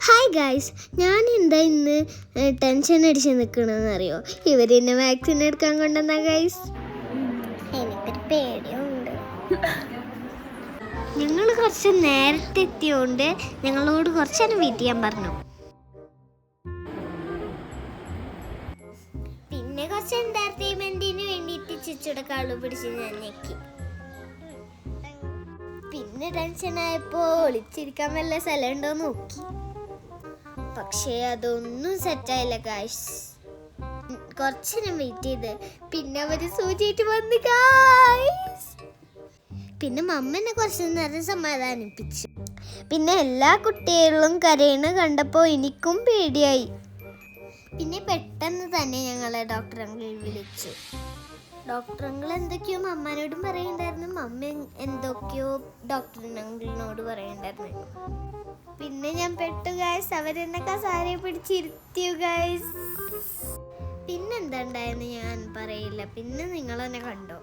Hi guys, ഞാൻ എന്താ ഇന്ന് ടെൻഷൻ അടിച്ച് നിൽക്കണമെന്ന് അറിയോ? ഇവരെന്നെ വാക്സിൻ എടുക്കാൻ കൊണ്ടുവന്ന ഗൈസ്. എനിക്കൊരു പേടിയുണ്ട്. ഞങ്ങൾ കുറച്ച് നേരത്തെ എത്തിയോണ്ട് ഞങ്ങളോട് കുറച്ചേരം വെയിറ്റ് ചെയ്യാൻ പറഞ്ഞു. പിന്നെ കുറച്ച് എൻ്റർടൈൻമെൻറ്റിന് വേണ്ടിയിട്ട് ചിച്ചുടെ കാളു പിടിച്ച് ഞാൻ ഞെക്കി. പിന്നെ ടെൻഷനായപ്പോൾ ഒളിച്ചിരിക്കാൻ വല്ല സ്ഥലം ഉണ്ടോ നോക്കി. പക്ഷേ അതൊന്നും സെറ്റായില്ല ഗായ്സ്. കുറച്ചേരം വെയിറ്റ് ചെയ്ത് പിന്നെ അവര് സൂചിയിട്ട് വന്നു ഗായ്സ്. പിന്നെ മമ്മനെ കുറച്ച് നേരം സമാധാനിപ്പിച്ചു. പിന്നെ എല്ലാ കുട്ടികളും കരയണ കണ്ടപ്പോൾ എനിക്കും പേടിയായി. പിന്നെ പെട്ടെന്ന് തന്നെ ഞങ്ങളെ ഡോക്ടർ അങ്കിൾ വിളിച്ചു. ഡോക്ടർ അങ്കിൾ എന്തൊക്കെയോ മമ്മനോടും പറയണ്ടായിരുന്നു, മമ്മ എന്തൊക്കെയോ ഡോക്ടർ അങ്കിളിനോട് പറയണ്ടായിരുന്നു. പിന്നെ ഞാൻ പെട്ടു ഗൈസ്. അവരെന്നെ കസാരയെ പിടിച്ചിരുത്തിയു ഗൈസ്. പിന്നെന്താ ഉണ്ടായെന്ന് ഞാൻ പറയില്ല, പിന്നെ നിങ്ങൾ തന്നെ കണ്ടോ.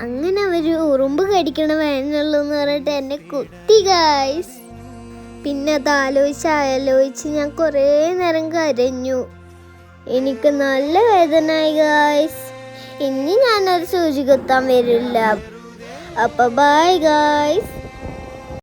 അങ്ങനെ അവര് ഉറുമ്പ് കടിക്കണ വേനുള്ളൂ എന്ന് പറഞ്ഞിട്ട് എന്നെ കുത്തി ഗായ്സ്. പിന്നെ അത് ആലോചിച്ച് ഞാൻ കുറേ നേരം കരഞ്ഞു. എനിക്ക് നല്ല വേദനയായി ഗായ്സ്. ഇനി ഞാനൊരു സൂചി കുത്താൻ വരില്ല. അപ്പൊ ബൈ ഗായ്സ്.